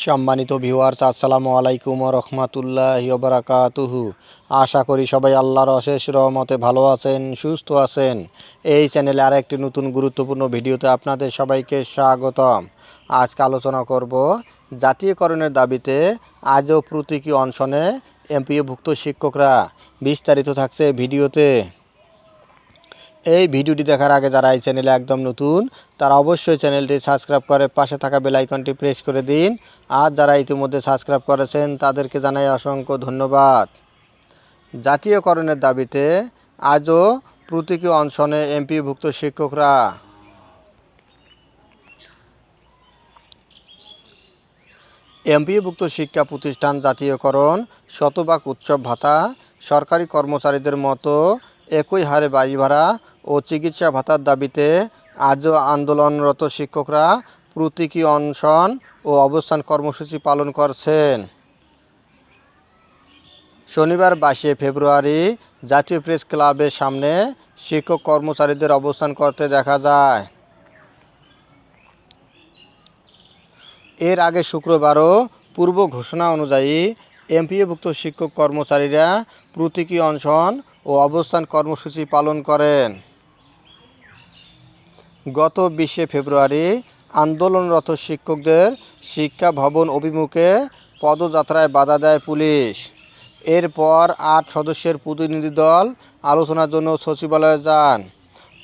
সম্মানিত ভিউয়ার্স, আসসালামু আলাইকুম ওয়া রাহমাতুল্লাহি ওয়া বারাকাতুহু। আশা করি সবাই আল্লাহর অশেষ রহমতে ভালো আছেন, সুস্থ আছেন। এই চ্যানেলে আরেকটি নতুন গুরুত্বপূর্ণ ভিডিওতে আপনাদের সবাইকে স্বাগতম। আজকে আলোচনা করব জাতীয়করণের দাবিতে আজও প্রতীকী অনশনে এমপিওভুক্ত শিক্ষকরা। বিস্তারিত থাকছে ভিডিওতে। এই ভিডিওটি দেখার আগে যারা এই চ্যানেলে একদম নতুন তারা অবশ্যই চ্যানেলটি সাবস্ক্রাইব করে পাশে থাকা বেল আইকনটি প্রেস করে দিন। আর যারা ইতিমধ্যে সাবস্ক্রাইব করেছেন তাদেরকে জানাই অসংখ্য ধন্যবাদ। জাতীয়করণের দাবিতে আজও প্রতীকী অনশনে এমপিওভুক্ত শিক্ষকরা। এমপিওভুক্ত শিক্ষা প্রতিষ্ঠান জাতীয়করণ, শতভাগ উৎসব ভাতা, সরকারি কর্মচারীদের মতো একই হারে বাড়ি ভাড়া ও চিকিৎসা ভাতার দাবিতে আজও আন্দোলনরত শিক্ষকরা প্রতীকী অনশন ও অবস্থান কর্মসূচি পালন করছেন। শনিবার 22 ফেব্রুয়ারি জাতীয় প্রেস ক্লাবের সামনে শিক্ষক কর্মচারীদের অবস্থান করতে দেখা যায়। এর আগে শুক্রবারও পূর্ব ঘোষণা অনুযায়ী এমপিওভুক্ত শিক্ষক কর্মচারীরা প্রতীকী অনশন ও অবস্থান কর্মসূচি পালন করেন। গত 20 ফেব্রুয়ারি আন্দোলনরত শিক্ষকদের শিক্ষা ভবন অভিমুখে পদযাত্রায় বাধা দেয় পুলিশ। এরপর 8 সদস্যের প্রতিনিধি দল আলোচনার জন্য সচিবালয়ে যান।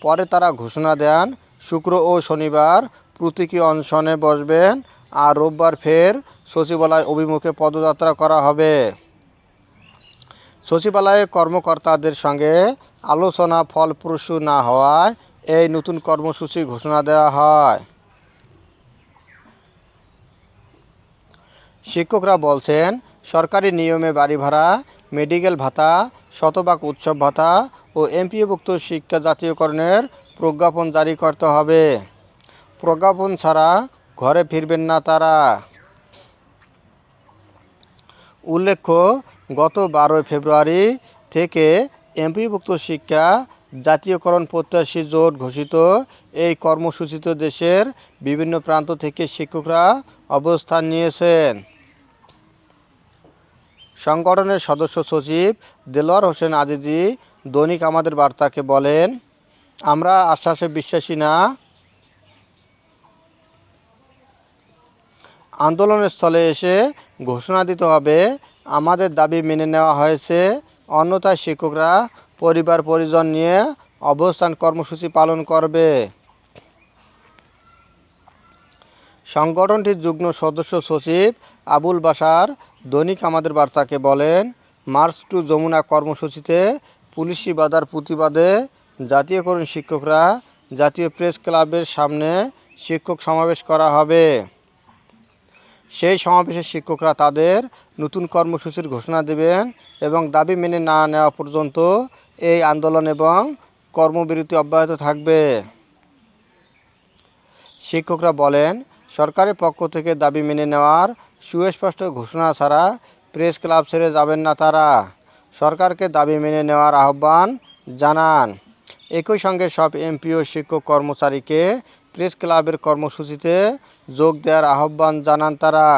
পরে তারা ঘোষণা দেন শুক্র ও শনিবার প্রতীকী অনশনে বসবেন আর রোববার ফের সচিবালয় অভিমুখে পদযাত্রা করা হবে। সচিবালয়ে কর্মকর্তাদের সঙ্গে আলোচনা ফলপ্রসূ না হওয়ায় এই নতুন কর্মসূচি ঘোষণা দেওয়া হয়। শিক্ষকরা বলছেন, সরকারি নিয়মে বাড়ি ভাড়া, মেডিকেল ভাতা, শতভাগ উৎসব ভাতা ও এমপিওভুক্ত শিক্ষা জাতীয়করণের প্রজ্ঞাপন জারি করতে হবে। প্রজ্ঞাপন ছাড়া ঘরে ফিরবেন না তারা। উল্লেখ্য, গত 12 ফেব্রুয়ারি থেকে এমপিওভুক্ত শিক্ষা জাতীয়করণ প্রত্যাশী জোট ঘোষিত এই কর্মসূচিতে দেশের বিভিন্ন প্রান্ত থেকে শিক্ষকরা অবস্থান নিয়েছেন। সংগঠনের সদস্য সচিব দেলোয়ার হোসেন আজিজি দৈনিক আমাদের বার্তাকে বলেন, আমরা আশ্বাসে বিশ্বাসী না। আন্দোলনের স্থলে এসে ঘোষণা দিতে হবে আমাদের দাবি মেনে নেওয়া হয়েছে, অন্যথায় শিক্ষকরা পরিবার পরিজন নিয়ে অবস্থান কর্মসূচি পালন করবে। সংগঠনটির যুগ্ম সদস্য সচিব আবুল বাশার দৈনিক আমাদের বার্তাকে বলেন, মার্চ টু যমুনা কর্মসূচিতে পুলিশি বাধার প্রতিবাদে জাতীয়করণ শিক্ষকরা জাতীয় প্রেস ক্লাবের সামনে শিক্ষক সমাবেশ করা হবে। সেই সমাবেশে শিক্ষকরা তাদের নতুন কর্মসূচির ঘোষণা দেবেন এবং দাবি মেনে না নেওয়া পর্যন্ত এই আন্দোলন এবং কর্মবিরতি অব্যাহত থাকবে। শিক্ষকরা বলেন, সরকারের পক্ষ থেকে দাবি মেনে নেওয়ার সুস্পষ্ট ঘোষণা ছাড়া প্রেস ক্লাব ছেড়ে যাবেন না তারা। সরকারকে দাবি মেনে নেওয়ার আহ্বান জানান। একই সঙ্গে সব এমপিও শিক্ষক কর্মচারীকে প্রেস ক্লাবের কর্মসূচিতে যোগ দেওয়ার আহ্বান জানান তারা।